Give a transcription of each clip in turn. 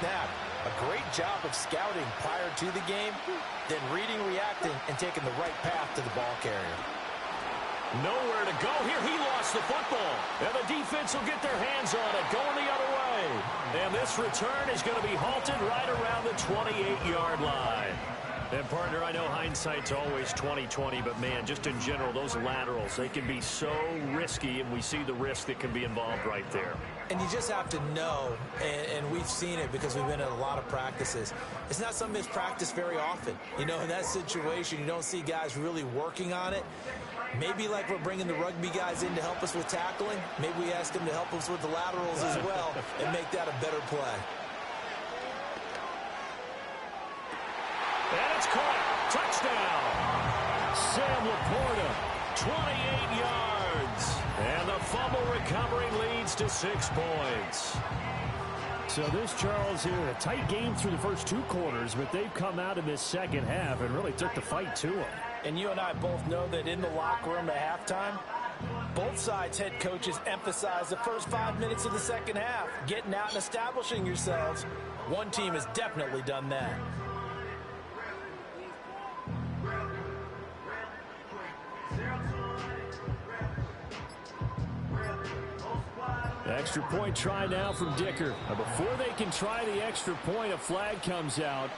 snap. A great job of scouting prior to the game, then reading, reacting, and taking the right path to the ball carrier. Nowhere to go here. He lost the football. And the defense will get their hands on it, going the other way. And this return is going to be halted right around the 28-yard line. And, partner, I know hindsight's always 20/20, but, man, just in general, those laterals, they can be so risky, and we see the risk that can be involved right there. And you just have to know, and we've seen it because we've been in a lot of practices. It's not something that's practiced very often. You know, in that situation, you don't see guys really working on it. Maybe like we're bringing the rugby guys in to help us with tackling, maybe we ask them to help us with the laterals as well and make that a better play. And it's caught. Touchdown. Sam Laporta, 28 yards. And the fumble recovery leads to 6 points. So this, Charles, here, a tight game through the first 2 quarters, but they've come out in this second half and really took the fight to them. And you and I both know that in the locker room at halftime, both sides' head coaches emphasize the first 5 minutes of the second half, getting out and establishing yourselves. One team has definitely done that. Extra point try now from Dicker. But before they can try the extra point, a flag comes out.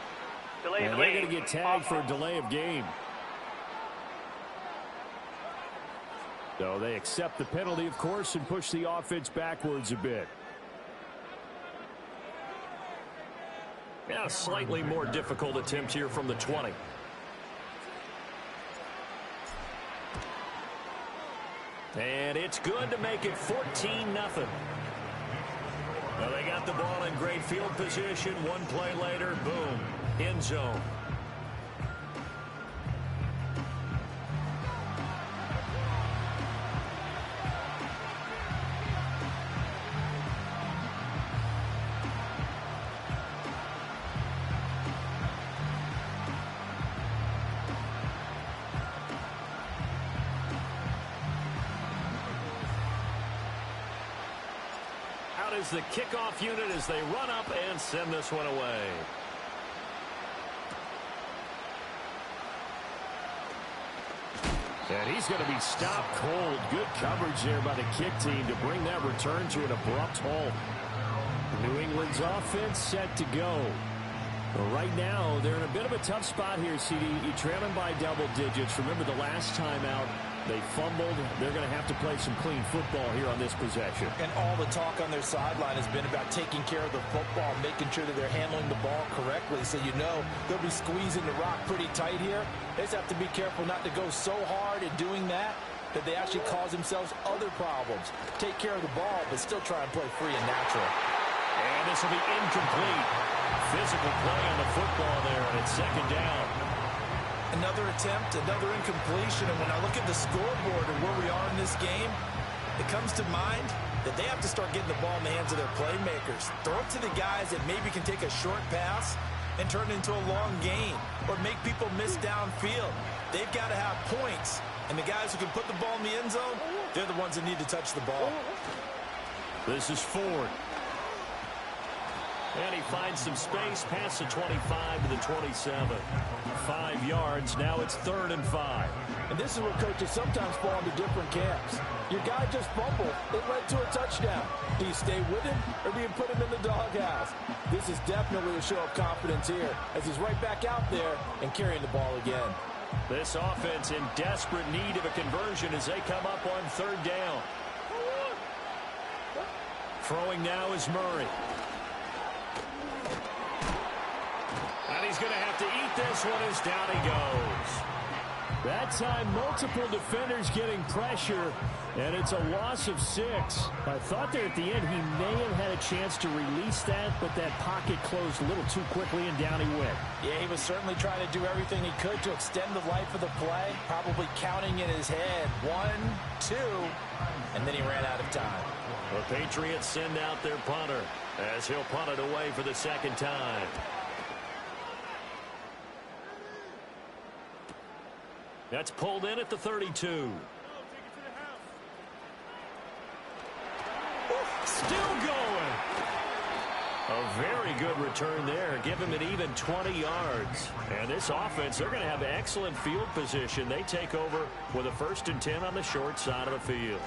And they're going to get tagged for a delay of game. So they accept the penalty, of course, and push the offense backwards a bit. Yeah, slightly more difficult attempt here from the 20. And it's good to make it 14-0. Well, they got the ball in great field position. One play later, boom, end zone. Is the kickoff unit as they run up and send this one away. And he's going to be stopped cold. Good coverage there by the kick team to bring that return to an abrupt halt. New England's offense set to go. Well, right now, they're in a bit of a tough spot here, CD. You're trailing by double digits. Remember the last time out, they fumbled. They're going to have to play some clean football here on this possession. And all the talk on their sideline has been about taking care of the football, making sure that they're handling the ball correctly. So you know they'll be squeezing the rock pretty tight here. They just have to be careful not to go so hard at doing that they actually cause themselves other problems. Take care of the ball, but still try and play free and natural. And this will be incomplete. Physical play on the football there, and it's second down. Another attempt, another incompletion, and when I look at the scoreboard and where we are in this game, it comes to mind that they have to start getting the ball in the hands of their playmakers. Throw it to the guys that maybe can take a short pass and turn it into a long gain or make people miss downfield. They've got to have points, and the guys who can put the ball in the end zone, they're the ones that need to touch the ball. This is Ford. And he finds some space past the 25 to the 27. 5 yards. Now it's 3rd and 5. And this is where coaches sometimes fall into different camps. Your guy just fumbled. It led to a touchdown. Do you stay with him or do you put him in the doghouse? This is definitely a show of confidence here as he's right back out there and carrying the ball again. This offense in desperate need of a conversion as they come up on 3rd down. Throwing now is Murray. And he's going to have to eat this one as down he goes. That time, multiple defenders getting pressure, and it's a loss of 6. I thought there at the end he may have had a chance to release that, but that pocket closed a little too quickly, and down he went. Yeah, he was certainly trying to do everything he could to extend the life of the play, probably counting in his head 1, 2, and then he ran out of time. The Patriots send out their punter as he'll punt it away for the 2nd time. That's pulled in at the 32. Still going. A very good return there. Give him an even 20 yards. And this offense, they're going to have excellent field position. They take over with a 1st and 10 on the short side of the field.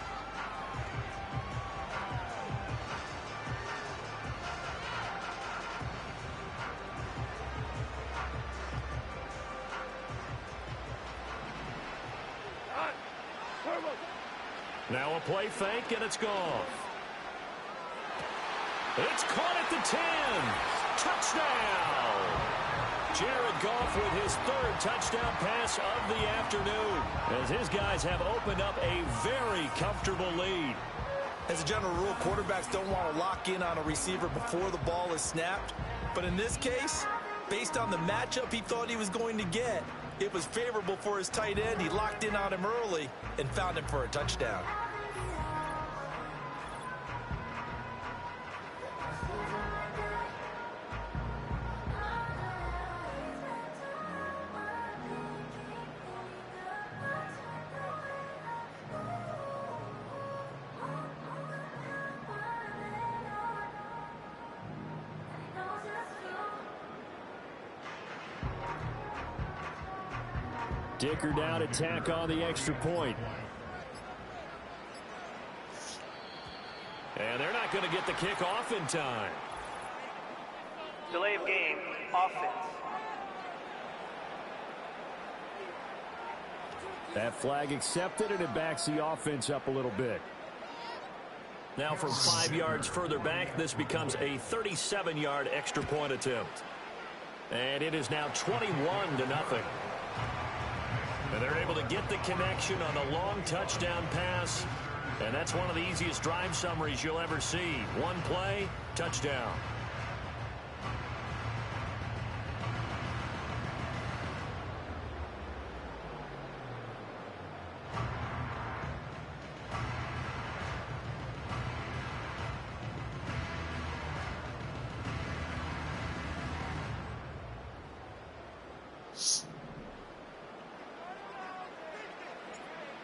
Now a play fake, and it's gone. It's caught at the 10. Touchdown! Jared Goff with his 3rd touchdown pass of the afternoon, as his guys have opened up a very comfortable lead. As a general rule, quarterbacks don't want to lock in on a receiver before the ball is snapped. But in this case, based on the matchup he thought he was going to get, it was favorable for his tight end. He locked in on him early and found him for a touchdown. Dicker down to tack on the extra point. And they're not going to get the kick off in time. Delay of game, offense. That flag accepted, and it backs the offense up a little bit. Now from 5 yards further back, this becomes a 37-yard extra point attempt. And it is now 21-0. And they're able to get the connection on a long touchdown pass. And that's one of the easiest drive summaries you'll ever see. One play, touchdown.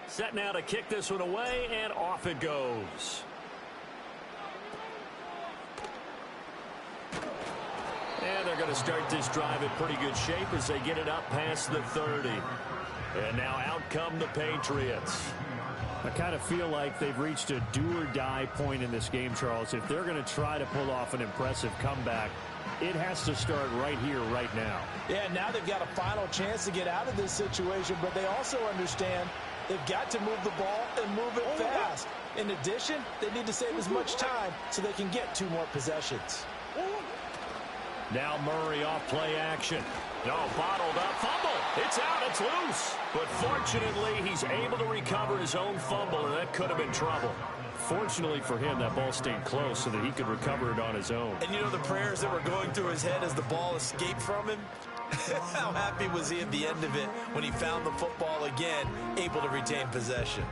Set now to kick this one away, and off it goes. And they're going to start this drive in pretty good shape as they get it up past the 30. And now out come the Patriots. I kind of feel like they've reached a do-or-die point in this game, Charles. If they're going to try to pull off an impressive comeback, it has to start right here, right now. Yeah, now they've got a final chance to get out of this situation, but they also understand they've got to move the ball and move it fast. In addition, they need to save as much time so they can get 2 more possessions. Now Murray off play action. No, bottled up, fumble. It's out, it's loose. But fortunately, he's able to recover his own fumble, and that could have been trouble. Fortunately for him, that ball stayed close so that he could recover it on his own. And you know the prayers that were going through his head as the ball escaped from him? How happy was he at the end of it when he found the football again, able to retain possession?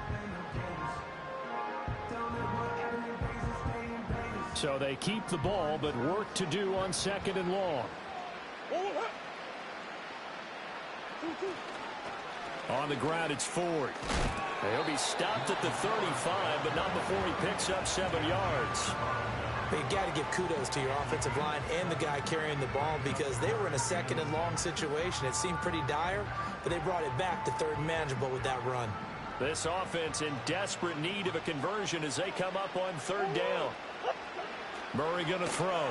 So they keep the ball, but work to do on 2nd and long. On the ground, it's Ford. He'll be stopped at the 35, but not before he picks up 7 yards. But you got to give kudos to your offensive line and the guy carrying the ball because they were in a 2nd and long situation. It seemed pretty dire, but they brought it back to 3rd and manageable with that run. This offense in desperate need of a conversion as they come up on 3rd down. Murray going to throw.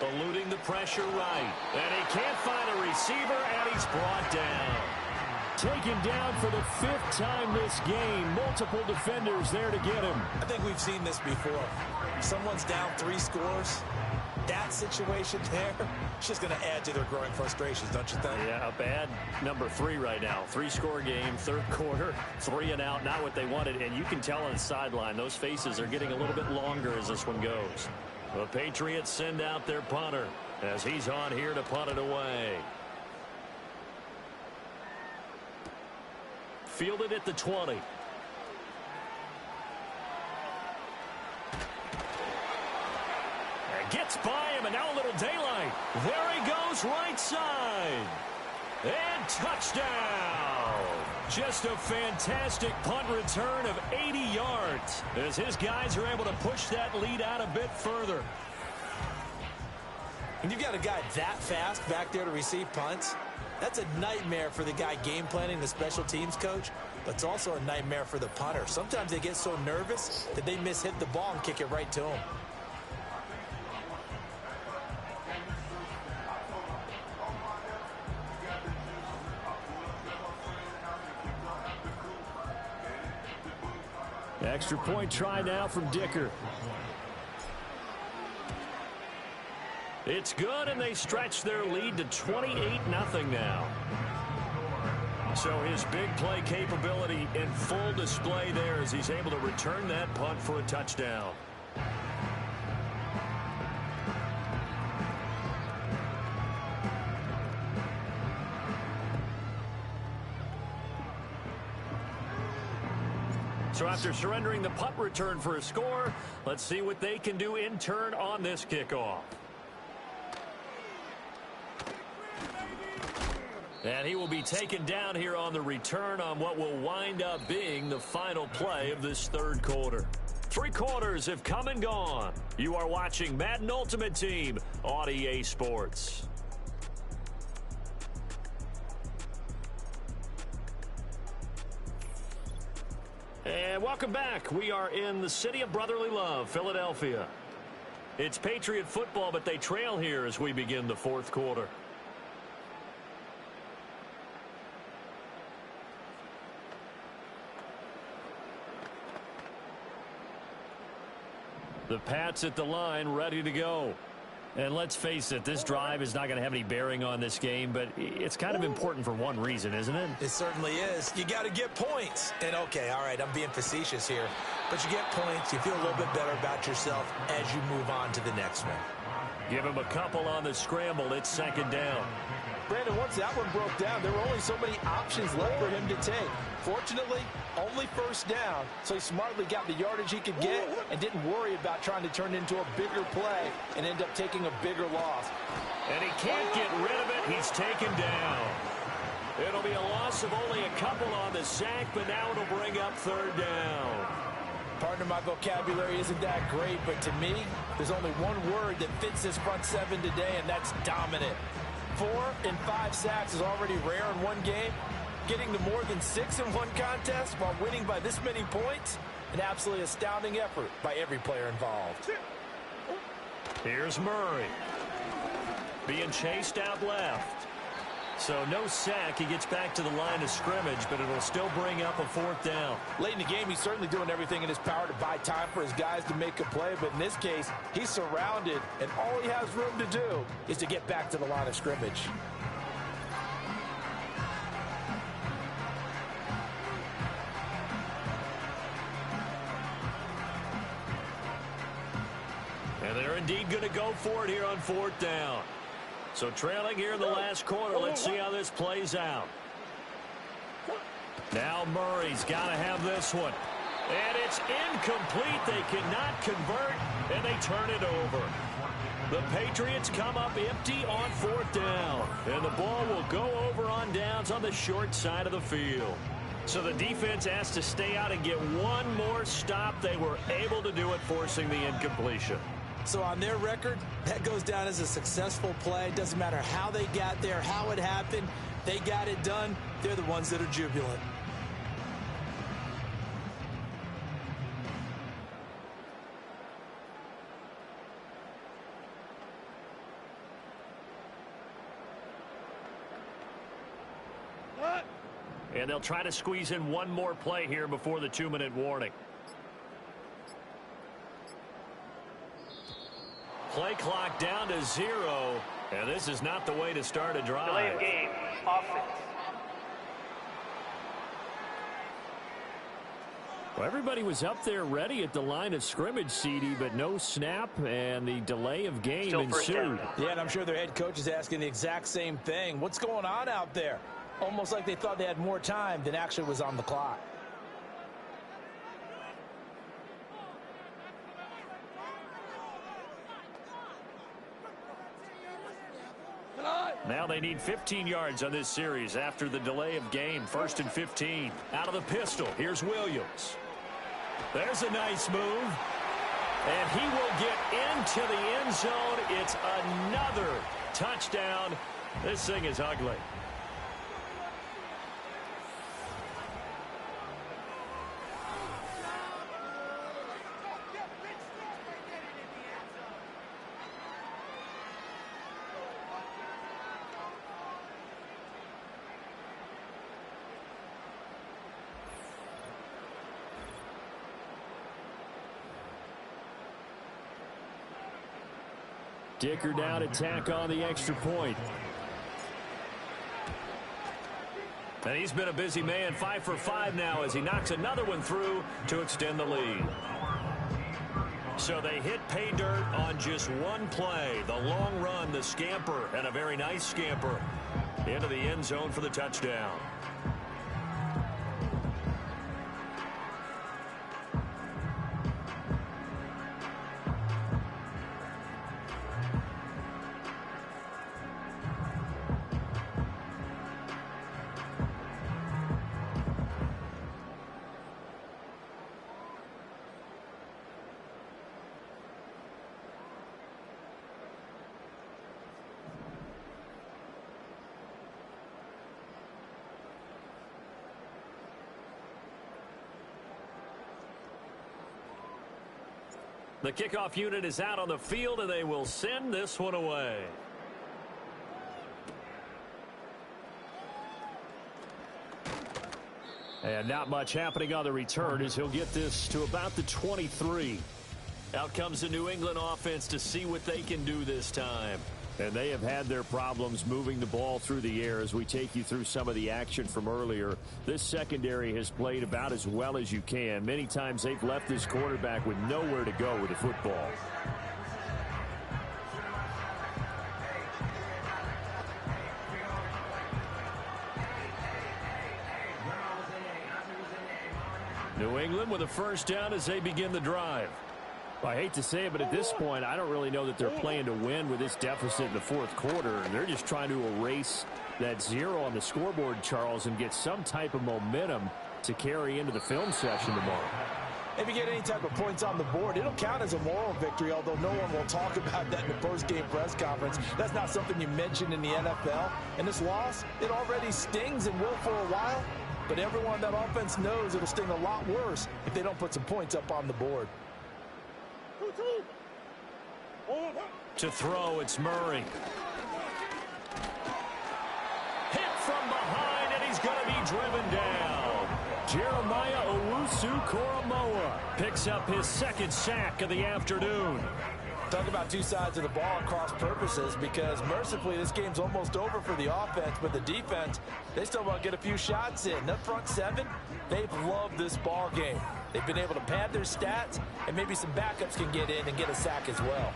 Eluding the pressure right. And he can't find a receiver, and he's brought down. Taken down for the 5th time this game. Multiple defenders there to get him. I think we've seen this before. Someone's down 3 scores. That situation there, it's just going to add to their growing frustrations, don't you think? Yeah, a bad number 3 right now. 3-score game, 3rd quarter, 3 and out, not what they wanted. And you can tell on the sideline, those faces are getting a little bit longer as this one goes. The Patriots send out their punter as he's on here to punt it away. Fielded at the 20. And gets by him, and now a little daylight. There he goes, right side. And touchdown. Just a fantastic punt return of 80 yards as his guys are able to push that lead out a bit further. When you've got a guy that fast back there to receive punts, that's a nightmare for the guy game planning, the special teams coach, but it's also a nightmare for the punter. Sometimes they get so nervous that they mishit the ball and kick it right to him. Extra point try now from Dicker. It's good, and they stretch their lead to 28-0 now. So his big play capability in full display there as he's able to return that punt for a touchdown. So after surrendering the punt return for a score, let's see what they can do in turn on this kickoff. And he will be taken down here on the return on what will wind up being the final play of this third quarter. 3 quarters have come and gone. You are watching Madden Ultimate Team on EA Sports. And welcome back. We are in the city of brotherly love, Philadelphia. It's Patriot football, but they trail here as we begin the fourth quarter. The Pats at the line, ready to go. And let's face it, this drive is not going to have any bearing on this game, but it's kind of important for one reason, isn't it? It certainly is. You got to get points. And, okay, all right, I'm being facetious here. But you get points, you feel a little bit better about yourself as you move on to the next one. Give him a couple on the scramble. It's second down. Brandon, once that one broke down, there were only so many options left for him to take. Fortunately, only first down, so he smartly got the yardage he could get and didn't worry about trying to turn it into a bigger play and end up taking a bigger loss. And he can't get rid of it. He's taken down. It'll be a loss of only a couple on the sack, but now it'll bring up third down. Partner, my vocabulary isn't that great, but to me, there's only one word that fits this front seven today, and that's dominant. 4 and 5 sacks is already rare in one game. Getting to more than 6 in one contest while winning by this many points, an absolutely astounding effort by every player involved. Here's Murray. Being chased out left. So no sack. He gets back to the line of scrimmage, but it'll still bring up a fourth down. Late in the game, he's certainly doing everything in his power to buy time for his guys to make a play, but in this case, he's surrounded, and all he has room to do is to get back to the line of scrimmage. And they're indeed going to go for it here on fourth down. So trailing here in the last quarter, let's see how this plays out. Now Murray's got to have this one. And it's incomplete. They cannot convert, and they turn it over. The Patriots come up empty on fourth down. And the ball will go over on downs on the short side of the field. So the defense has to stay out and get one more stop. They were able to do it, forcing the incompletion. So on their record, that goes down as a successful play. Doesn't matter how they got there, how it happened. They got it done. They're the ones that are jubilant. And they'll try to squeeze in one more play here before the 2-minute warning. Play clock down to 0, and this is not the way to start a drive. Delay of game, offense. Well, everybody was up there ready at the line of scrimmage, CD, but no snap, and the delay of game Still first ensued. down. Yeah, and I'm sure their head coach is asking the exact same thing. What's going on out there? Almost like they thought they had more time than actually was on the clock. Now they need 15 yards on this series after the delay of game. 1st and 15. Out of the pistol, here's Williams. There's a nice move. And he will get into the end zone. It's another touchdown. This thing is ugly. Dicker down to tack on the extra point. And he's been a busy man, 5 for 5 now as he knocks another one through to extend the lead. So they hit pay dirt on just one play. The long run, the scamper, and a very nice scamper into the end zone for the touchdown. The kickoff unit is out on the field, and they will send this one away. And not much happening on the return as he'll get this to about the 23. Out comes the New England offense to see what they can do this time. And they have had their problems moving the ball through the air as we take you through some of the action from earlier. This secondary has played about as well as you can. Many times they've left this quarterback with nowhere to go with the football. New England with a first down as they begin the drive. I hate to say it, but at this point, I don't really know that they're playing to win with this deficit in the fourth quarter. They're just trying to erase that 0 on the scoreboard, Charles, and get some type of momentum to carry into the film session tomorrow. If you get any type of points on the board, it'll count as a moral victory, although no one will talk about that in the post-game press conference. That's not something you mention in the NFL. And this loss, it already stings and will for a while. But everyone on that offense knows it'll sting a lot worse if they don't put some points up on the board. To throw, it's Murray. Hit from behind, and he's going to be driven down. Jeremiah Owusu-Koramoah picks up his second sack of the afternoon. Talk about two sides of the ball at cross purposes, because mercifully this game's almost over for the offense, but the defense, they still want to get a few shots in. That front seven, they've loved this ball game. They've been able to pad their stats, and maybe some backups can get in and get a sack as well.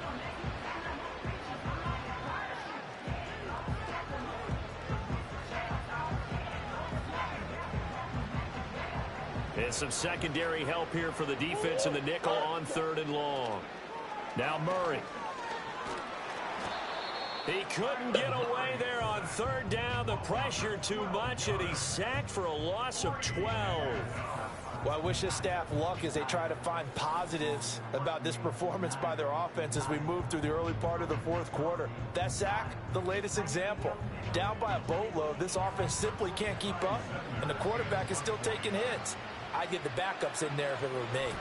And some secondary help here for the defense in the nickel on 3rd and long. Now Murray. He couldn't get away there on 3rd down. The pressure too much, and he's sacked for a loss of 12. Well, I wish this staff luck as they try to find positives about this performance by their offense as we move through the early part of the fourth quarter. That sack, the latest example. Down by a boatload, this offense simply can't keep up, and the quarterback is still taking hits. I'd get the backups in there if it were me.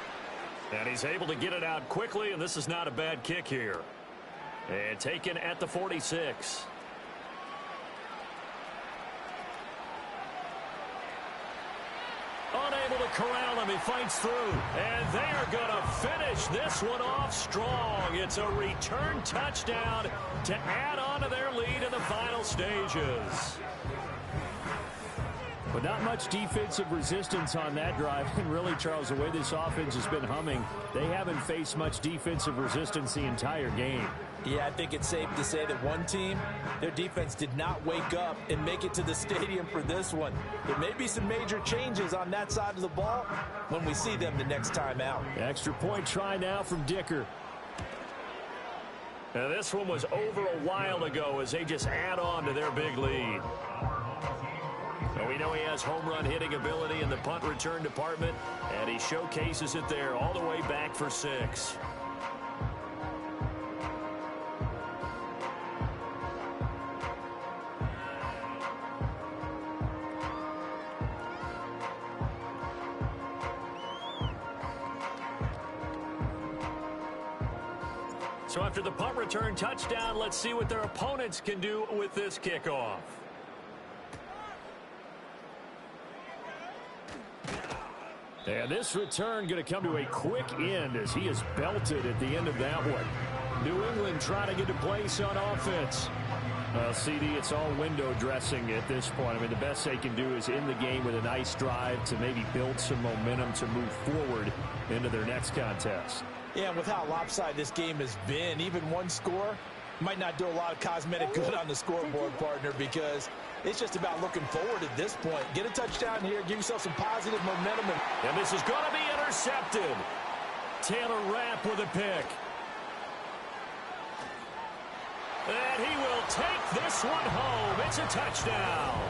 And he's able to get it out quickly, and this is not a bad kick here. And taken at the 46. Unable to corral him. He fights through. And they are going to finish this one off strong. It's a return touchdown to add on to their lead in the final stages. But not much defensive resistance on that drive. And really, Charles, the way this offense has been humming, they haven't faced much defensive resistance the entire game. Yeah, I think it's safe to say that one team, their defense did not wake up and make it to the stadium for this one. There may be some major changes on that side of the ball when we see them the next time out. Extra point try now from Dicker. Now this one was over a while ago as they just add on to their big lead. Now we know he has home run hitting ability in the punt return department, and he showcases it there all the way back for 6. So after the punt return touchdown, let's see what their opponents can do with this kickoff. And this return going to come to a quick end as he is belted at the end of that one. New England trying to get to place on offense. CD, it's all window dressing at this point. I mean, the best they can do is in the game with a nice drive to maybe build some momentum to move forward into their next contest. Yeah, and with how lopsided this game has been, even one score might not do a lot of cosmetic good on the scoreboard, partner, because it's just about looking forward at this point. Get a touchdown here, give yourself some positive momentum. And this is going to be intercepted. Taylor Rapp with a pick. And he will take this one home. It's a touchdown.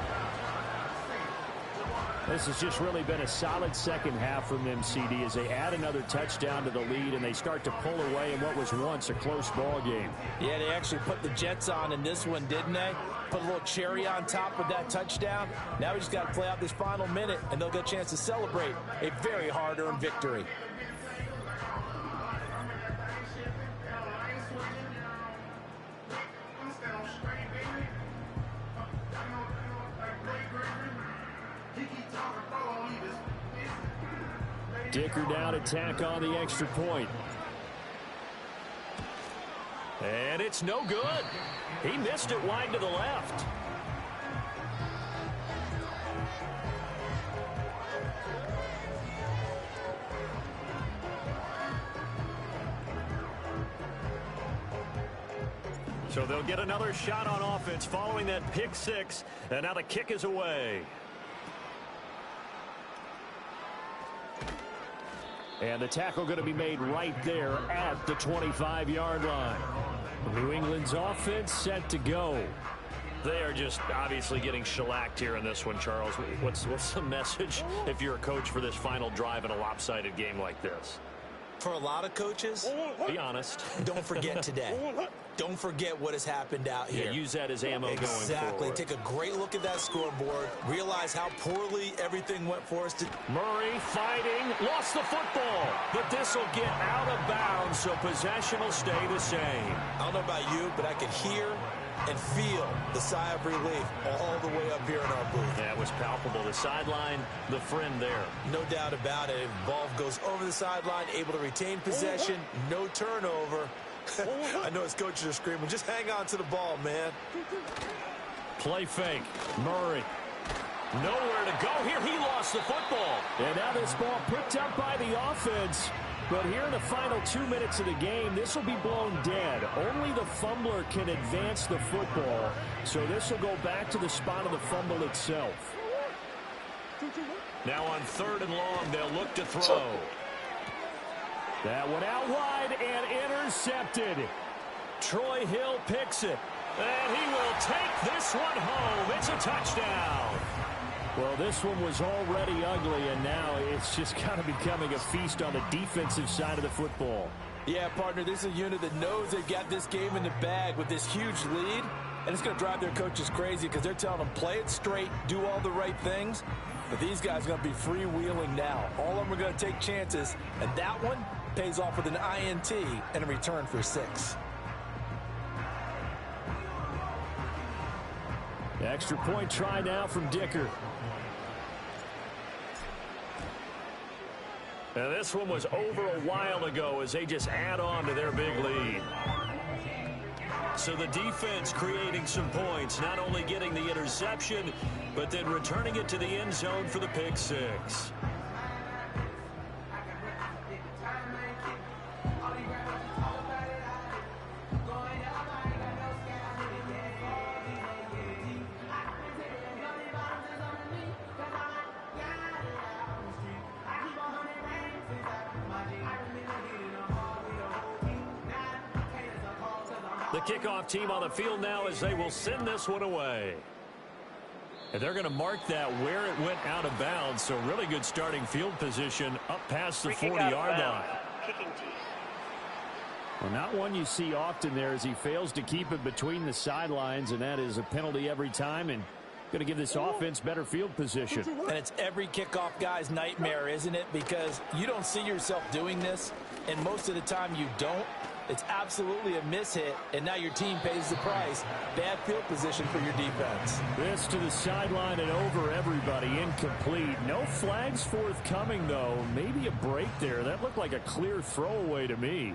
This has just really been a solid second half from them, CD, as they add another touchdown to the lead and they start to pull away in what was once a close ball game. Yeah, they actually put the Jets on in this one, didn't they? Put a little cherry on top with that touchdown. Now we just got to play out this final minute, and they'll get a chance to celebrate a very hard-earned victory. Dicker down, attack on the extra point. And it's no good. He missed it wide to the left. So they'll get another shot on offense following that pick six. And now the kick is away. And the tackle going to be made right there at the 25-yard line. New England's offense set to go. They are just obviously getting shellacked here in this one, Charles. What's the message if you're a coach for this final drive in a lopsided game like this? For a lot of coaches, be honest. Don't forget today. Don't forget what has happened out here. Yeah, use that as ammo going forward. Exactly. Take a great look at that scoreboard. Realize how poorly everything went for us. Murray fighting. Lost the football. But this will get out of bounds, so possession will stay the same. I don't know about you, but I could hear and feel the sigh of relief all the way up here in our booth. Yeah, it was palpable. The sideline, the friend there. No doubt about it. Ball goes over the sideline, able to retain possession, no turnover. I know his coaches are screaming, just hang on to the ball, man. Play fake. Murray. Nowhere to go here. He lost the football. And now this ball picked up by the offense. But here in the final 2 minutes of the game, this will be blown dead. Only the fumbler can advance the football. So this will go back to the spot of the fumble itself. Now on 3rd and long, they'll look to throw. That one out wide and intercepted. Troy Hill picks it. And he will take this one home. It's a touchdown. Well, this one was already ugly, and now it's just kind of becoming a feast on the defensive side of the football. Yeah, partner, this is a unit that knows they've got this game in the bag with this huge lead, and it's going to drive their coaches crazy because they're telling them play it straight, do all the right things. But these guys are going to be freewheeling now. All of them are going to take chances, and that one pays off with an INT and a return for 6. The extra point try now from Dicker. Now this one was over a while ago as they just add on to their big lead. So the defense creating some points, not only getting the interception, but then returning it to the end zone for the pick six. The kickoff team on the field now as they will send this one away. And they're going to mark that where it went out of bounds. So really good starting field position up past the 40-yard line. Kicking team. Well, not one you see often there as he fails to keep it between the sidelines, and that is a penalty every time, and going to give this offense better field position. And it's every kickoff guy's nightmare, isn't it? Because you don't see yourself doing this, and most of the time you don't. It's absolutely a miss-hit, and now your team pays the price. Bad field position for your defense. This to the sideline and over everybody. Incomplete. No flags forthcoming, though. Maybe a break there. That looked like a clear throwaway to me.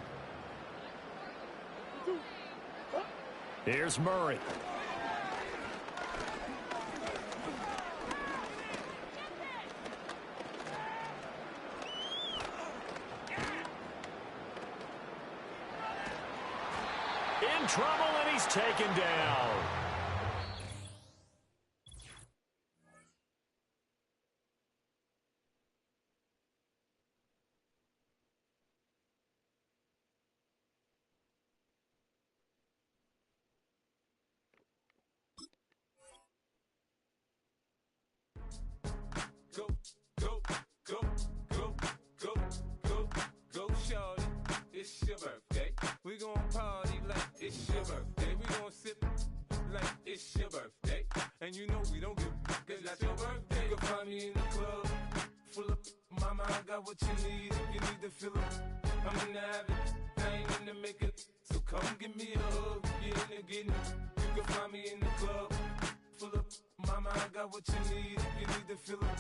Here's Murray. In trouble, and he's taken down. Go, go, go, go, go, go, go, shorty. It's your birthday. We gon' party like it's your birthday. We gon' sip like it's your birthday. And you know we don't give cause that's your birthday. You can find me in the club, full of mama, I got what you need. If you need to fill up, I'm in the habit, I ain't in the making. So come give me a hug, get in the getting. You can find me in the club, full of mama, I got what you need. If you need to fill up,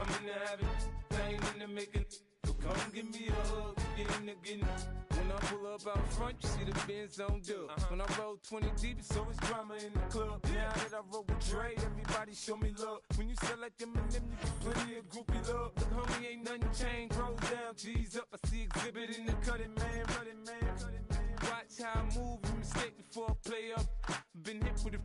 I'm in the habit, I ain't in the making. So come give me a hug, get in the getting. When I pull up out front, you see the Benz on dub. When I roll 20 deep, it's always drama in the club. Now that I roll with Dre, everybody show me love. When you sell like them and them, you get plenty of groupie love. Look, homie, ain't nothing changed. Rolls down, G's up. I see exhibit in the cutting, man. Running, man. Watch how I move, you mistake before I play up. Been hit with a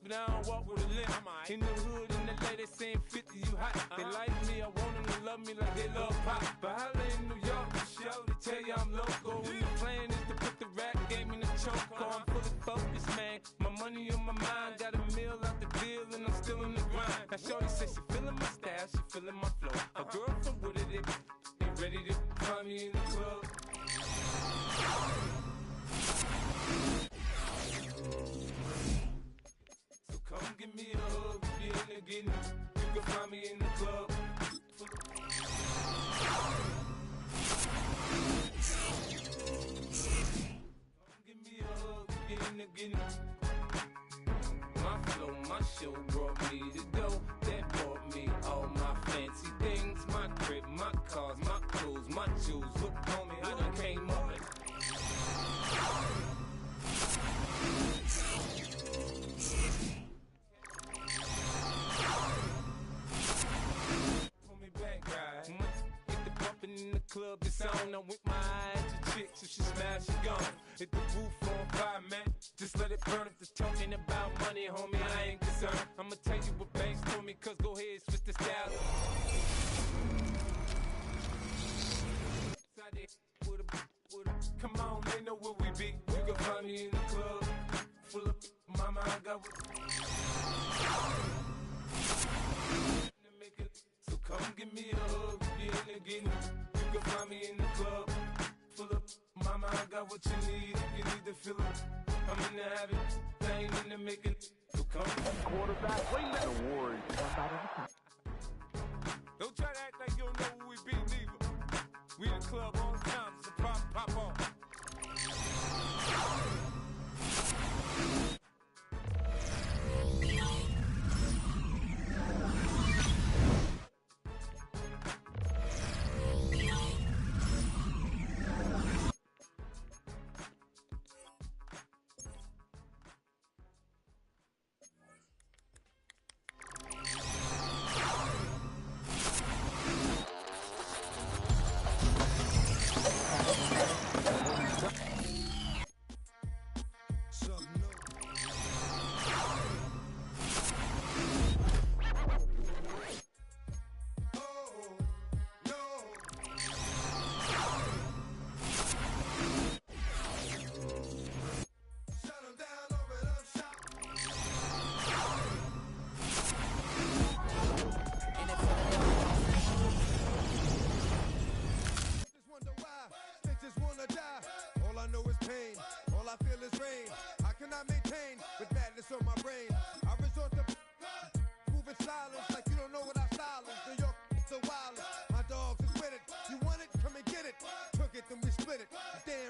but I don't walk with a limp. In the hood, in the lady saying 50, you hot. They like me, I want them to love me like they love pop. But holla in New York, show to tell you I'm local. When the plan is to put the rap game in the choke. I'm fully focused, man. My money on my mind, got a meal out the deal, and I'm still in the grind. Now shorty says she feeling my style, she feeling my flow. A girl from Wooded, ain't ready to find me in the club. So come give me a hug, get in the getting. You can find me in the club. Come give me a hug, get in the getting. My flow, my show brought me the dough. That brought me all my fancy things. My crib, my cars, my clothes, my shoes. Look, homie, I done came up and pull me back, right? Get the bumping in the club, it's on. I'm with my eyes to chick, so she smash, she gone. Hit the roof on fire, man. Just let it burn. If they're talking about money, homie, I ain't concerned. I'ma tell you what banks told me, cause go ahead, switch the style. Come on, they know where we be. You can find me in the club, full of mama, I got what. So come give me a hug, get in the getting. You can find me in the club, full of mama, I got what you need. If you need to fill up, I'm in the habit, I ain't in the making. So come. Quarterback, wait a minute. Warriors. Don't try to act like you don't know who we be, neither. We in the club all the time, so pop on.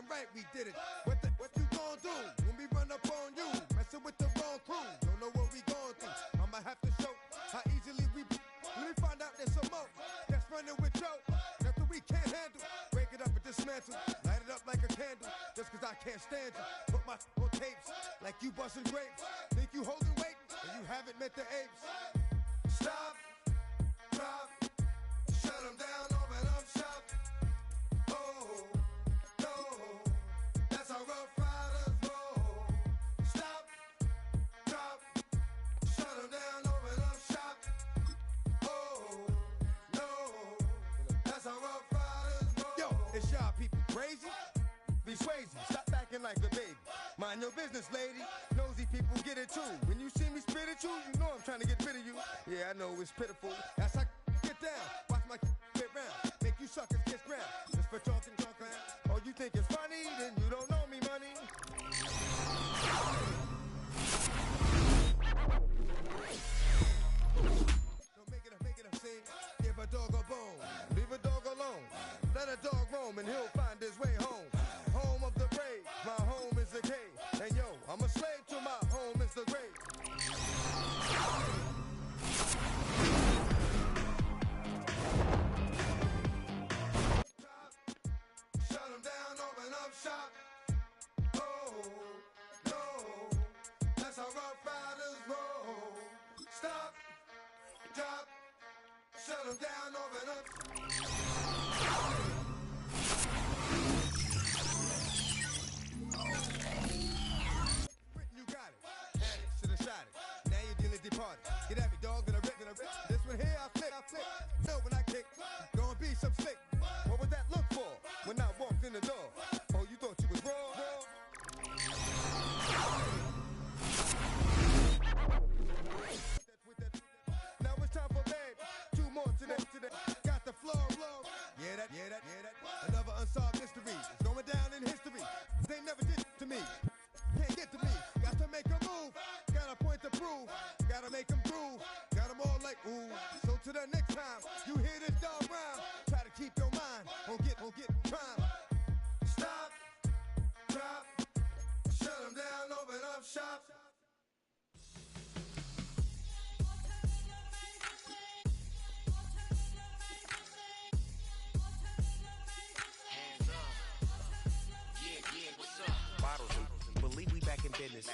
right, we did it. What you gonna do when we run up on you? Messing with the wrong crew. Don't know what we going through. I'ma have to show how easily we. Let me find out there's some more. That's running with Joe. Nothing we can't handle. Break it up and dismantle. Light it up like a candle. Just cause I can't stand you. Put my on tapes like you busting grapes. Think you holding weight and you haven't met the apes. Stop, drop, shut them down, open up shop. Oh, no, that's how Rough Riders roll. Stop, drop, shut them down, open up shop. Oh, no, that's how Rough Riders roll. Yo, it's y'all people crazy? Be swayzy, stop acting like a baby. Mind your business, lady. Nosy people get it too. When you see me spit at you, you know I'm trying to get rid of you. Yeah, I know it's pitiful. That's how get down. Watch my get round. Make you suckers kiss ground. Just for talking around. Oh, you think it's funny? Then you don't know me, money. Don't make it up, sing. Give a dog a bone. Leave a dog alone. Let a dog roam and he'll find his way home. Home of the brave. My home is the cave. And yo, I'm a slave to my home is the grave. Shut them down, open up shop. Oh, no, that's how Rough Riders roll. Stop, drop, shut them down, open up. You got it, had it, should've shot it. Now you're dealing departed. Get at me, dog, gonna rip. This one here, I flip. No, when I kick, gonna be some slick. What would that look for when I walked in the door? Oh, you thought you was raw? Now it's time for babe. Two more today. Got the floor blown. Yeah, that. Another unsolved mystery. It's going down in history. They never did to me. Can't get to me. Got to make a move. Got a point to prove. Gotta make them groove. Got them all like ooh. So to the next time you hear this dog rhyme, try to keep your mind on get crime. Stop, drop, shut them down, open up shop. Hands up. Yeah, what's up? Bottles and believe we back in business.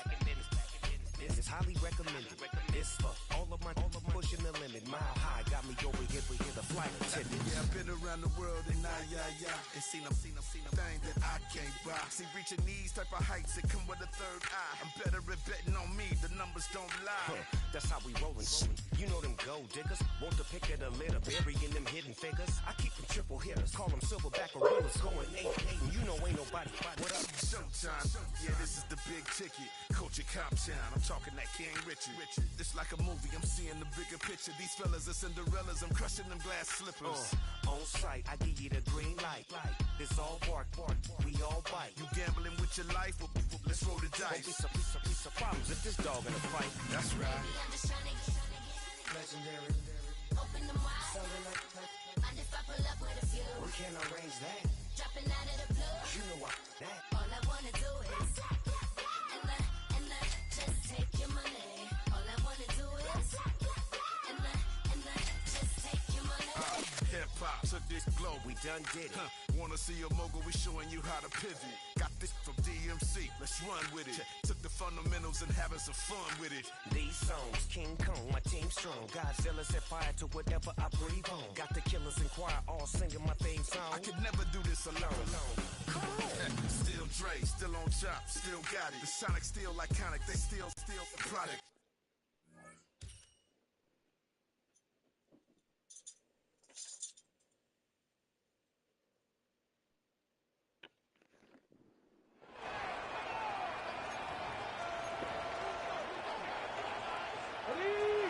This is highly recommended. It's for all of my pushing the limit. Mile high got me over here the flight attendant. Yeah, I've been around the world and and seen them thing that I can't buy. See, reaching these type of heights that come with a third eye. I'm better at betting on me, the numbers don't lie. That's how we rollin'. You know them gold diggers, want to pick at a litter, burying them hidden figures. I keep them triple hitters, call them silverback gorillas, going 8-8, and you know ain't nobody. What up? Showtime, yeah, this is the big ticket. Culture Cop Town, I'm talking that King Richard. This like a movie, I'm seeing the bigger picture. These fellas are Cinderellas, I'm crushing them glass slippers. On sight, I give you the green light. This all bark, we all bite. You gambling with your life? Well, let's roll the dice. Piece of problems if this dog in a fight. That's right. Legendary. Open them wide. Sounding like Mind if I pull up with a few? we can't arrange that. Dropping out of the blue. You know what? That. All I wanna do is and just take your money. All I wanna do is and just take your money. Hip-hop took this globe. We done did it. Wanna see a mogul? We showing you how to pivot. Got this from DMC. Let's run with it. Took the fundamentals and having some fun with it. These songs, King Kong, my team strong. Godzilla set fire to whatever I breathe on. Got the killers in choir all singing my theme song. I could never do this alone. Still Dre, still on top, still got it. The Sonic still iconic, they still the product.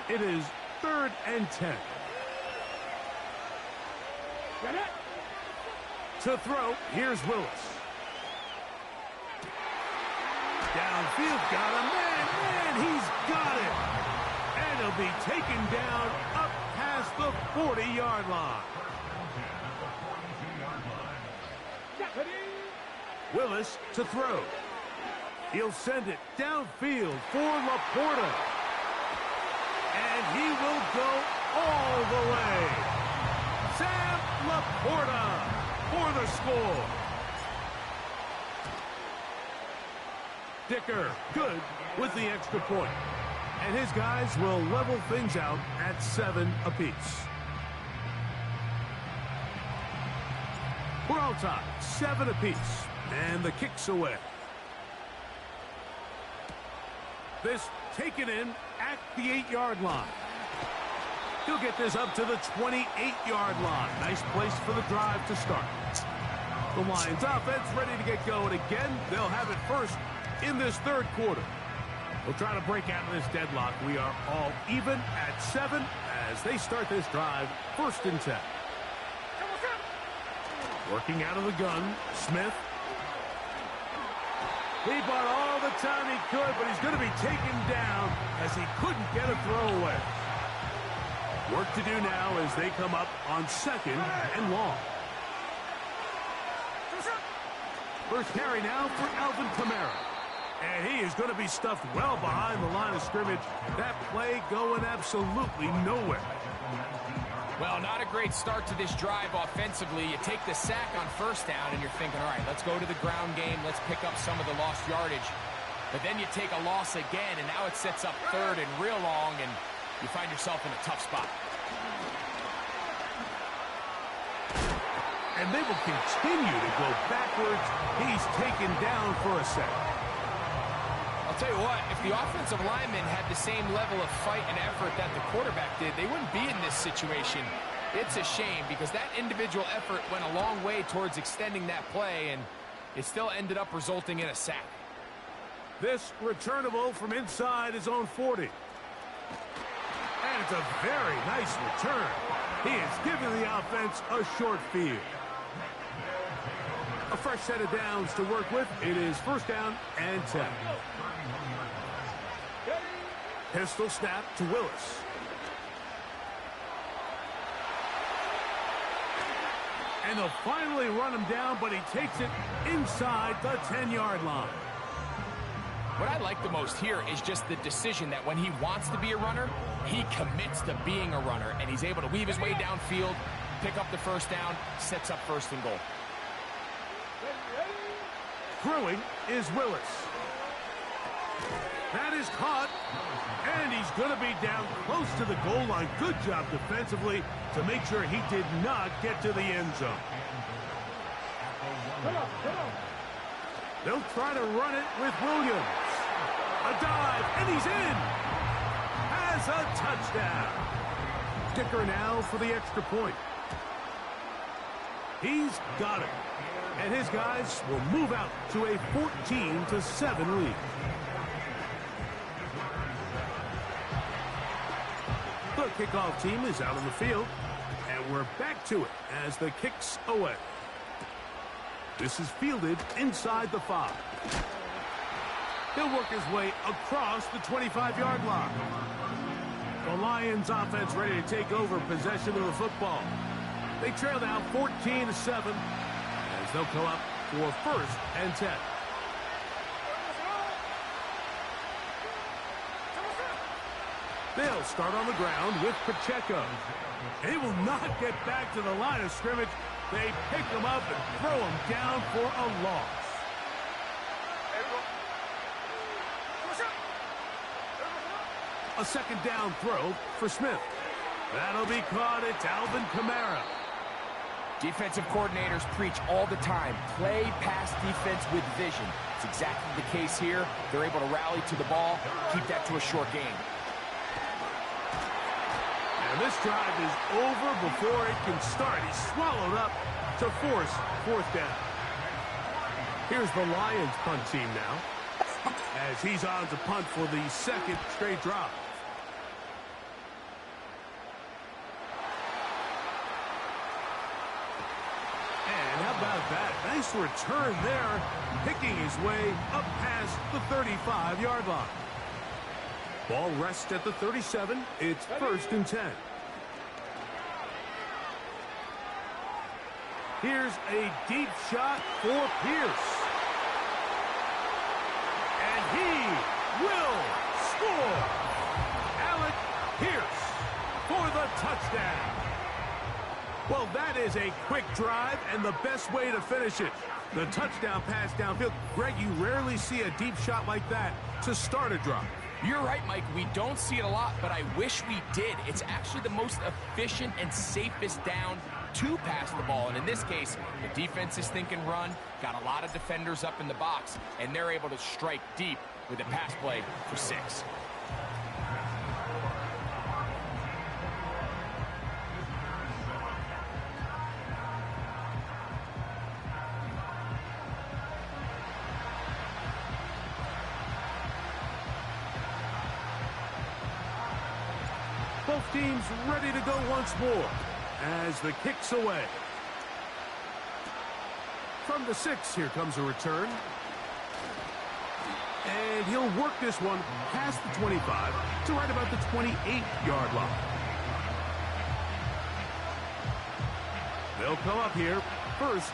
It is 3rd and 10. To throw, here's Willis. Downfield, got him, man, he's got it. And he'll be taken down up past the 40-yard line. Willis to throw. He'll send it downfield for Laporta. And he will go all the way. Sam Laporta for the score. Dicker, good with the extra point. And his guys will level things out at 7 apiece. We're all tied, 7 apiece. And the kick's away. This taken in at the 8-yard line. He'll get this up to the 28-yard line. Nice place for the drive to start. The Lions offense ready to get going again. They'll have it first in this third quarter. We'll try to break out of this deadlock. We are all even at 7 as they start this drive, 1st and 10. Working out of the gun, Smith. He bought all the time he could, but he's going to be taken down as he couldn't get a throwaway. Work to do now as they come up on 2nd and long. First carry now for Alvin Kamara. And he is going to be stuffed well behind the line of scrimmage. That play going absolutely nowhere. Well, not a great start to this drive offensively. You take the sack on 1st down, and you're thinking, all right, let's go to the ground game. Let's pick up some of the lost yardage. But then you take a loss again, and now it sets up 3rd and real long, and you find yourself in a tough spot. And they will continue to go backwards. He's taken down for a sack. I'll tell you what, if the offensive lineman had the same level of fight and effort that the quarterback did, they wouldn't be in this situation. It's a shame because that individual effort went a long way towards extending that play, and it still ended up resulting in a sack. This returnable from inside his own 40. And it's a very nice return. He is giving the offense a short field. A fresh set of downs to work with. It is 1st down and 10. Pistol snap to Willis. And they'll finally run him down, but he takes it inside the 10-yard line. What I like the most here is just the decision that when he wants to be a runner, he commits to being a runner, and he's able to weave his way downfield, pick up the 1st down, sets up 1st and goal. Throwing is Willis. That is caught, and he's going to be down close to the goal line. Good job defensively to make sure he did not get to the end zone. They'll try to run it with Williams. A dive, and he's in. Has a touchdown. Dicker now for the extra point. He's got it. And his guys will move out to a 14-7 lead. The kickoff team is out on the field, and we're back to it as the kick's away. This is fielded inside the 5. He'll work his way across the 25-yard line. The Lions offense ready to take over possession of the football. They trail now 14-7 as they'll come up for 1st and 10. They'll start on the ground with Pacheco. He will not get back to the line of scrimmage. They pick him up and throw him down for a loss. A 2nd down throw for Smith. That'll be caught. It's Alvin Kamara. Defensive coordinators preach all the time, play pass defense with vision. It's exactly the case here. They're able to rally to the ball, keep that to a short game. And this drive is over before it can start. He's swallowed up to force 4th down. Here's the Lions punt team now, as he's on to punt for the 2nd straight drive. And how about that? Nice return there, picking his way up past the 35-yard line. Ball rests at the 37. It's 1st and 10. Here's a deep shot for Pierce. touchdown. Well, that is a quick drive and the best way to finish it. The touchdown pass downfield. Greg, you rarely see a deep shot like that to start a drive. You're right, Mike. We don't see it a lot, but I wish we did. It's actually the most efficient and safest down to pass the ball. And in this case, the defense is thinking run, got a lot of defenders up in the box, and they're able to strike deep with a pass play for 6. Both teams ready to go once more as the kick's away. From the 6, here comes a return. And he'll work this one past the 25 to right about the 28-yard line. They'll come up here, 1st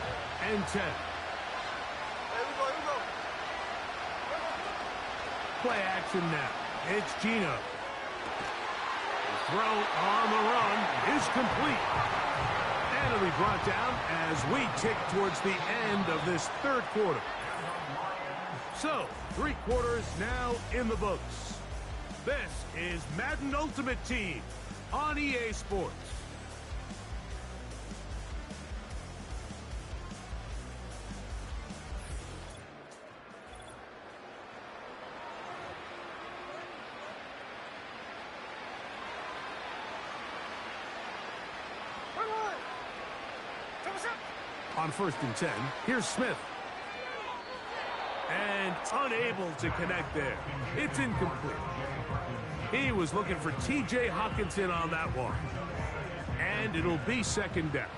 and 10. Play action now. It's Gino. The throw on the run is complete. And it'll be brought down as we tick towards the end of this 3rd quarter. So, 3 quarters now in the books. This is Madden Ultimate Team on EA Sports. On 1st and 10, here's Smith. And unable to connect there. It's incomplete. He was looking for T.J. Hawkinson on that one. And it'll be 2nd down.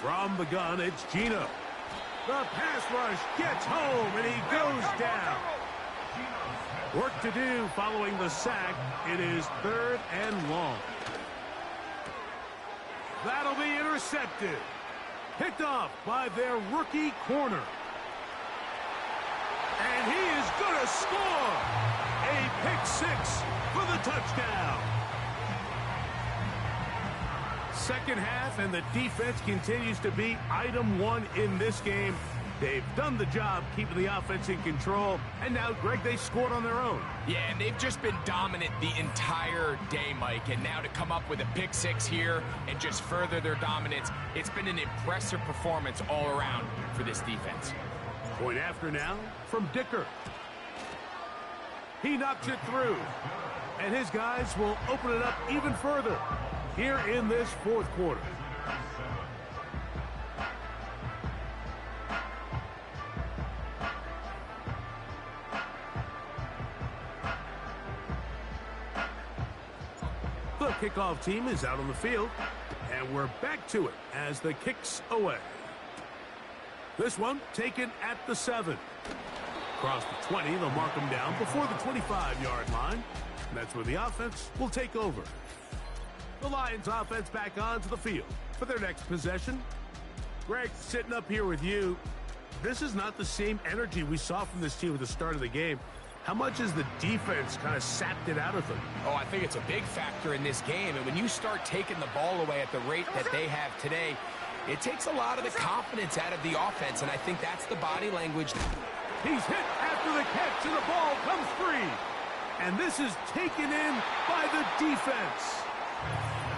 From the gun, it's Gino. The pass rush gets home, and he goes down. Work to do following the sack. It is 3rd and long. That'll be intercepted. Picked off by their rookie corner. And he is going to score. A pick 6 for the touchdown. 2nd half, and the defense continues to be item 1 in this game. They've done the job keeping the offense in control, and now, Greg, they scored on their own. Yeah, and they've just been dominant the entire day, Mike, and now to come up with a pick 6 here and just further their dominance, it's been an impressive performance all around for this defense. Point after now from Dicker. He knocks it through, and his guys will open it up even further here in this 4th quarter. The kickoff team is out on the field, and we're back to it as the kick's away. This one taken at the 7. Across the 20, they'll mark them down before the 25-yard line. And that's where the offense will take over. The Lions offense back onto the field for their next possession. Greg, sitting up here with you, this is not the same energy we saw from this team at the start of the game. How much has the defense kind of sapped it out of them? Oh, I think it's a big factor in this game. And when you start taking the ball away at the rate that they have today, it takes a lot of the confidence out of the offense, and I think that's the body language. He's hit after the catch, and the ball comes free. And this is taken in by the defense.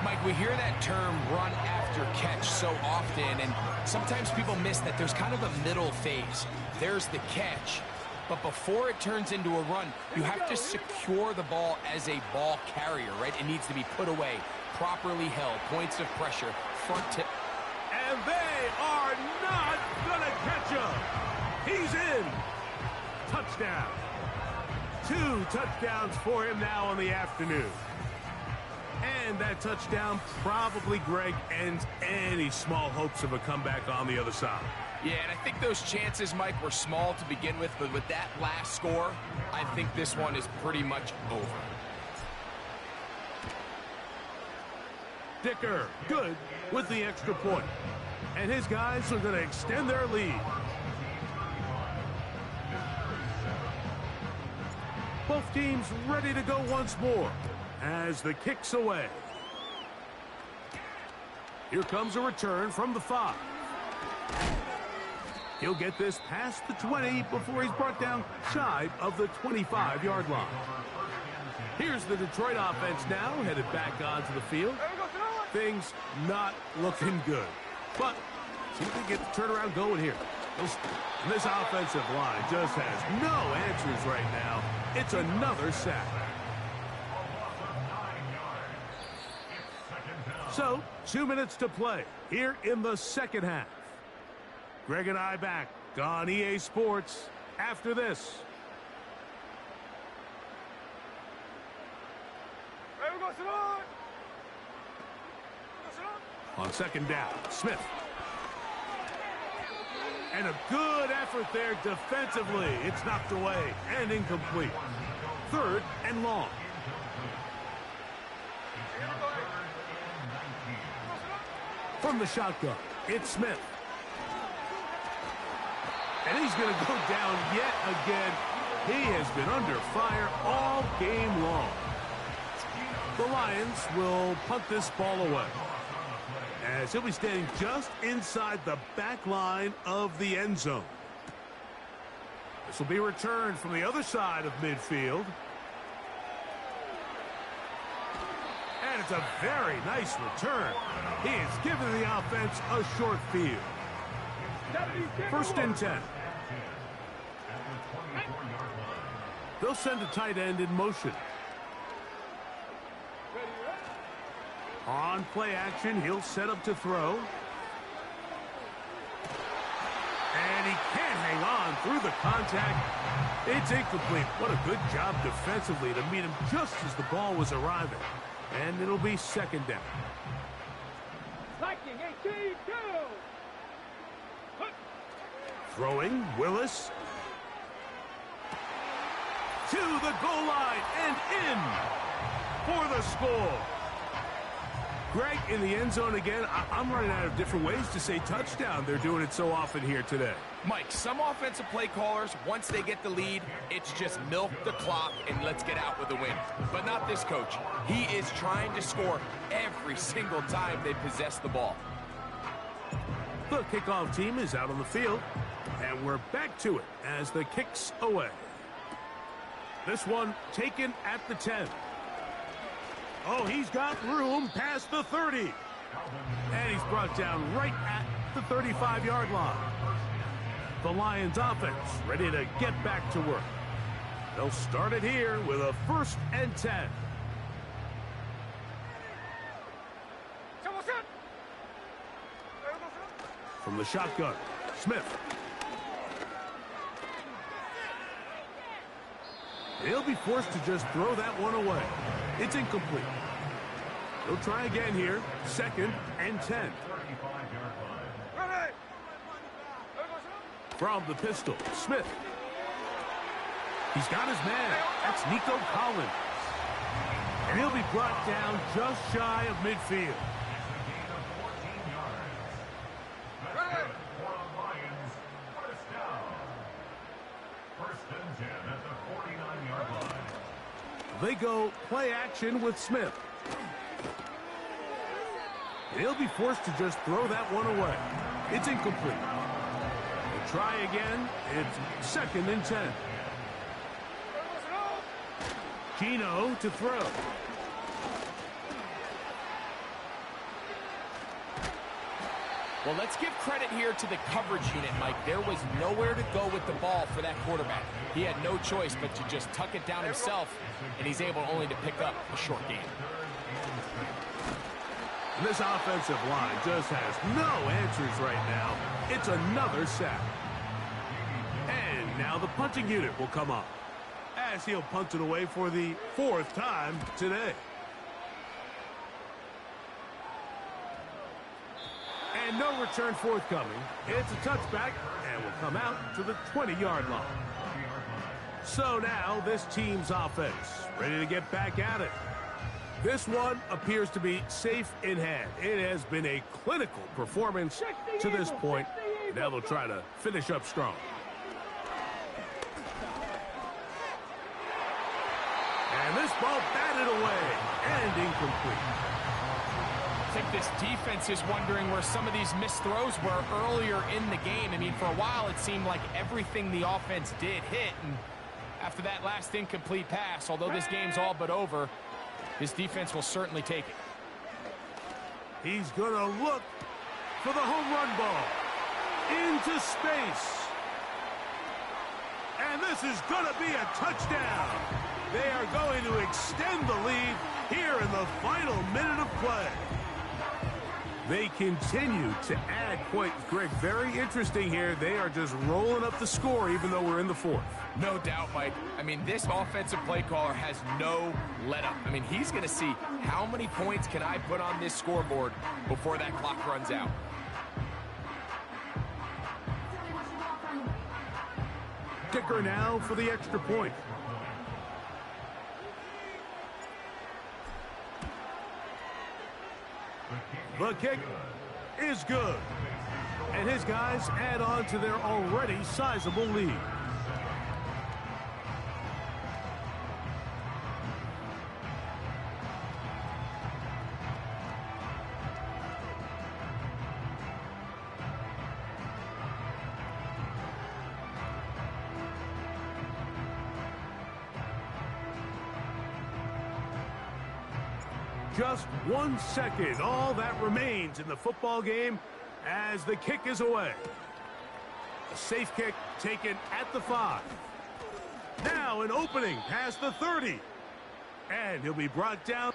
Mike, we hear that term run after catch so often, and sometimes people miss that there's kind of a middle phase. There's the catch, but before it turns into a run, you have to secure the ball as a ball carrier, right? It needs to be put away, properly held, points of pressure, front tip. And they are not going to catch him. He's in. Touchdown. 2 touchdowns for him now on the afternoon. And that touchdown probably, Greg, ends any small hopes of a comeback on the other side. Yeah, and I think those chances, Mike, were small to begin with, but with that last score, I think this one is pretty much over. Dicker, good with the extra point. And his guys are going to extend their lead. Both teams ready to go once more as the kick's away. Here comes a return from the 5. He'll get this past the 20 before he's brought down shy of the 25-yard line. Here's the Detroit offense now, headed back onto the field. Things not looking good. But see if they get the turnaround going here. This offensive line just has no answers right now. It's another sack. So, 2 minutes to play here in the second half. Greg and I back on EA Sports after this. On second down, Smith. And a good effort there defensively. It's knocked away and incomplete. 3rd and long. From the shotgun, it's Smith. And he's going to go down yet again. He has been under fire all game long. The Lions will punt this ball away, as he'll be standing just inside the back line of the end zone. This will be returned from the other side of midfield. And it's a very nice return. He has given the offense a short field. 1st and 10. They'll send a tight end in motion. On play action, he'll set up to throw. And he can't hang on through the contact. It's incomplete. What a good job defensively to meet him just as the ball was arriving. And it'll be 2nd down. Throwing, Willis. To the goal line and in for the score. Greg, in the end zone again. I'm running out of different ways to say touchdown. They're doing it so often here today. Mike, some offensive play callers, once they get the lead, it's just milk the clock and let's get out with a win. But not this coach. He is trying to score every single time they possess the ball. The kickoff team is out on the field, and we're back to it as the kick's away. This one taken at the 10. Oh, he's got room past the 30. And he's brought down right at the 35-yard line. The Lions offense ready to get back to work. They'll start it here with a 1st and 10. From the shotgun, Smith. He'll be forced to just throw that one away. It's incomplete. He'll try again here. 2nd and 10. From the pistol, Smith. He's got his man. That's Nico Collins. And he'll be brought down just shy of midfield. They go play action with Smith. He'll be forced to just throw that one away. It's incomplete. They'll try again. It's 2nd and 10. Gino to throw. Well, let's give credit here to the coverage unit, Mike. There was nowhere to go with the ball for that quarterback. He had no choice but to just tuck it down himself, and he's able only to pick up a short gain. This offensive line just has no answers right now. It's another sack. And now the punting unit will come up, as he'll punt it away for the 4th time today. And no return forthcoming. It's a touchback and will come out to the 20-yard line. So now this team's offense ready to get back at it. This one appears to be safe in hand. It has been a clinical performance to this point. Now they'll try to finish up strong. And this ball batted away and incomplete. I think this defense is wondering where some of these missed throws were earlier in the game. I mean, for a while, it seemed like everything the offense did hit. And after that last incomplete pass, although this game's all but over, this defense will certainly take it. He's going to look for the home run ball into space. And this is going to be a touchdown. They are going to extend the lead here in the final minute of play. They continue to add points. Greg, very interesting here. They are just rolling up the score even though we're in the fourth. No doubt, Mike. I mean, this offensive play caller has no let-up. I mean, he's going to see how many points can I put on this scoreboard before that clock runs out. Kicker now for the extra point. The kick is good. And his guys add on to their already sizable lead. Just 1 second, all that remains in the football game as the kick is away. A safe kick taken at the 5. Now an opening past the 30. And he'll be brought down.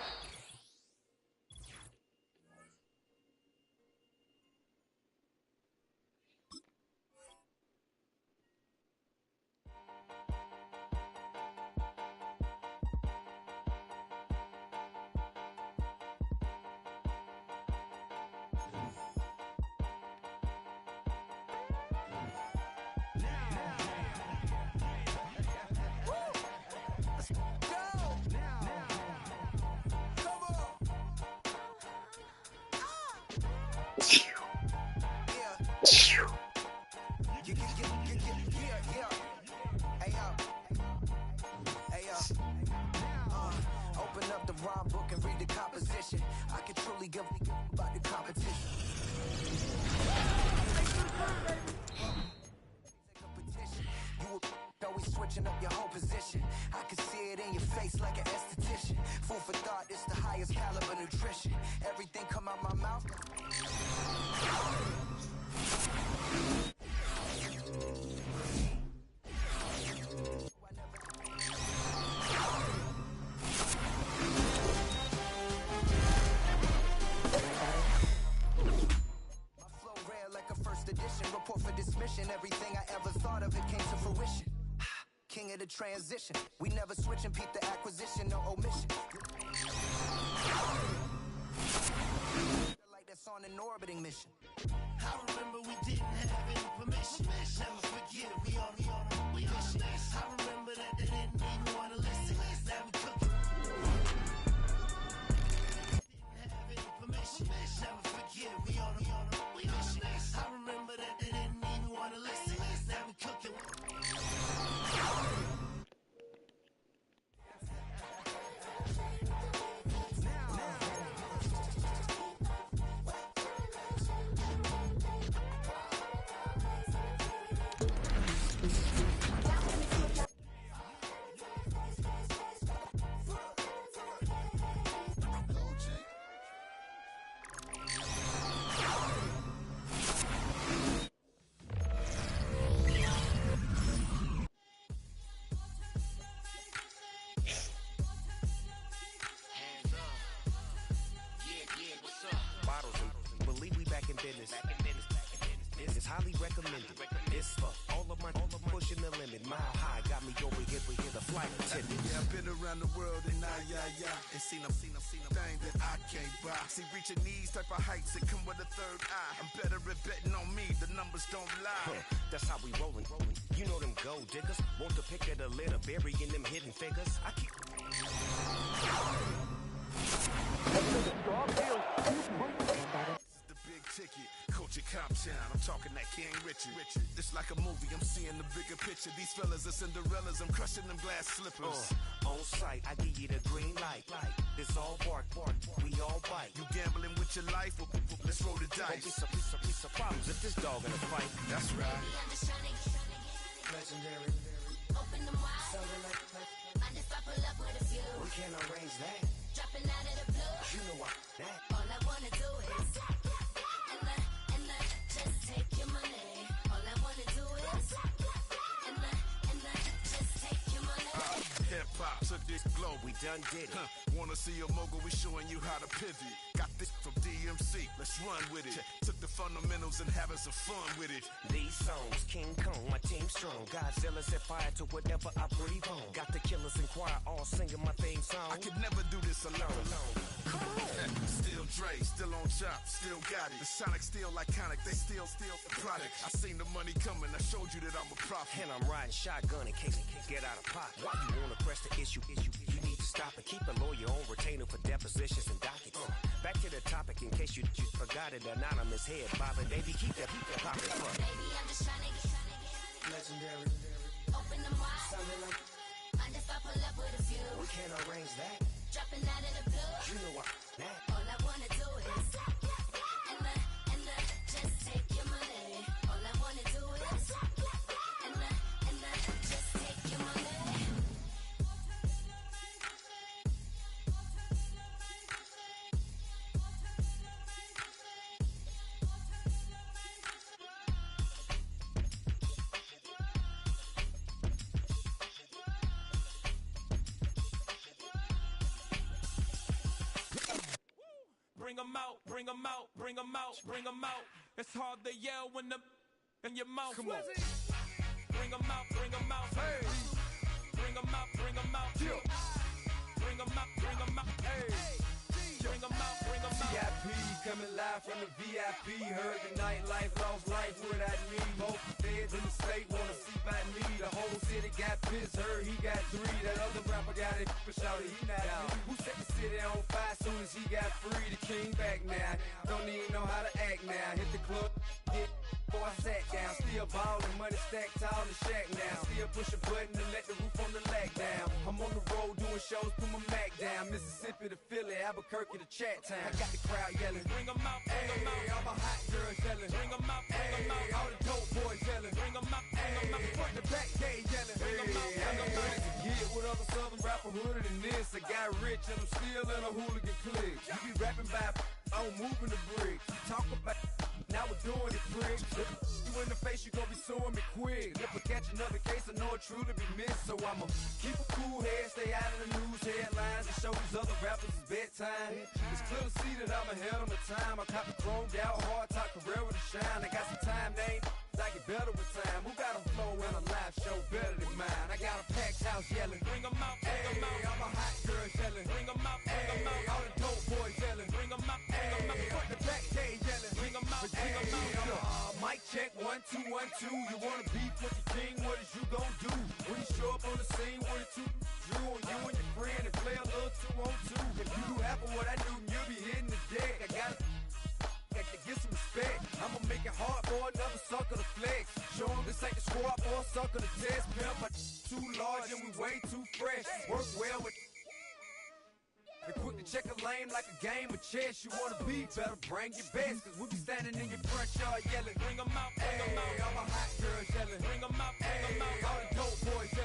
Open up the rhyme book and read the composition. I can truly give about the competition. You always switching up your whole position. I can see it in your face like an esthetician. Food for thought, it's the highest caliber nutrition. Everything come out my mouth. Report for dismission. Everything I ever thought of it came to fruition. King of the transition. We never switch and peep the acquisition, no omission. Like that's on an orbiting mission. I remember we didn't have any permission. Never forget it, we on a mission. I remember that they didn't even want to listen. Now we cooking. Didn't have any permission. Never forget it, we on a mission. I remember that they didn't even want to listen. Now we cooking. This is highly recommended. This for all of my pushing the limit. Mile high got me over here with the flight attendant. Yeah, I've been around the world and and seen a thing that I can't buy. See, reaching these type of heights that come with a third eye. I'm better at betting on me. The numbers don't lie. That's how we rollin'. You know them gold diggers. Want to pick at a litter, burying them hidden figures. I keep. The big ticket. Coach Coach at Comptown, I'm talking that King Richard. It's like a movie, I'm seeing the bigger picture. These fellas are Cinderellas, I'm crushing them glass slippers. On sight, I give you the green light. It's all bark, we all bite. You gambling with your life? Let's roll the dice. Don't be surprised if this dog in a fight. That's right. I'm just trying to Legendary. open them wide. Something like Mind if I pull up with a few? we can't arrange that. Dropping out of the blue. You know what? That. All I wanna do is and just take your money. All I wanna do is and just take your money. Hip hop took this globe. We done did it. Wanna see a mogul? We showing you how to pivot. Got this from DMC. Let's run with it. Took the fundamentals and having some fun with it. These songs, King Kong, my team strong. Godzilla set fire to whatever I breathe on. Got the killers in choir all singing my theme song. I could never do this alone. Come on. Still Dre, still on top, still got it. The Sonic still iconic, they still the product. I seen the money coming, I showed you that I'm a prophet. And I'm riding shotgun in case it can't get out of pocket. Why you wanna press the issue? You need to stop it. Keep a lawyer on retainer for depositions and dockets. Back to the topic in case you forgot it. Anonymous head bobbing, baby, keep that popping. Baby, I'm just trying to Legendary. open them wide. Something like Mind if I pull up with a few? we can't arrange that. Dropping out of the blue. You know what? That. All I wanna do is and just take your money. All I wanna do is and just take your money. Bring 'em out, bring 'em out, bring 'em out, bring 'em out. It's hard to yell when the in your mouth. Come on. Bring 'em out, bring 'em out. Hey. Bring 'em out, bring 'em out. Bring 'em out, bring 'em out. Hey. Bring 'em out, bring 'em out. VIP coming live from the VIP. Heard the nightlife, lost life without me. Both feds in the state wanna see by me. The whole city got pissed, heard he got 3. That other rapper got it, but shouted he not out. Who set the city on fire soon as he got free? The king back now, don't even know how to act now. Hit the club, get before I sat down. Still ballin', money stacked tall in the shack now. Still push a button to let the roof on the lag down. I'm on the road doing shows, put my Mac down. Mississippi to Philly, Albuquerque to Chat Town. I got the crowd yelling, Bring 'em out, bring 'em out. hey, all my hot girls yelling, Bring 'em out, bring 'em hey, out. all the dope boys yelling, Bring 'em out, bring 'em out. hey, front to back gay yelling, Bring 'em out, bring 'em out. to get with other southern rapper hooded than this. I got rich and I'm still in a hooligan clique. You be rapping by, I'm moving the bricks. You talk about, now we're doing it, prick. You in the face, you gon' be suing me quick. If I catch another case, I know it truly be missed. So I'ma keep a cool head, stay out of the news headlines, and show these other rappers it's bedtime. It's clear to see that I'm ahead of my time. I cop the chromed out, hard top career with a shine. I got some time, name. I get better with time. Who got a flow and a live show better than mine? I got a packed house yelling. Bring 'em out, bring 'em out. Hey, all my hot girls yelling. Bring 'em out, bring 'em Hey, out. all the dope boys yelling. Bring 'em out, bring 'em out. Hey, front to back gay yelling. Bring 'em out, bring 'em out. Mic check 1 2 1 2. You wanna beef with the king? What is you gon' do when you show up on the scene with a 2 Drew on you and your friend and play a little 2-on-2? If you do half of what I do, you'll be hitting the deck. I gotta get some respect. I'ma make it hard for another sucker to flex. Show 'em this ain't the squad for a sucker to test. Pimp, but too large and we way too fresh. Work well with. And quick to check a lane like a game of chess. You wanna be better, bring your best. Cause we be standing in your front yard yelling. Bring 'em out, bring 'em Hey, out. all my hot girls yelling. Bring 'em out, bring 'em Hey, out. all the dope boys yelling.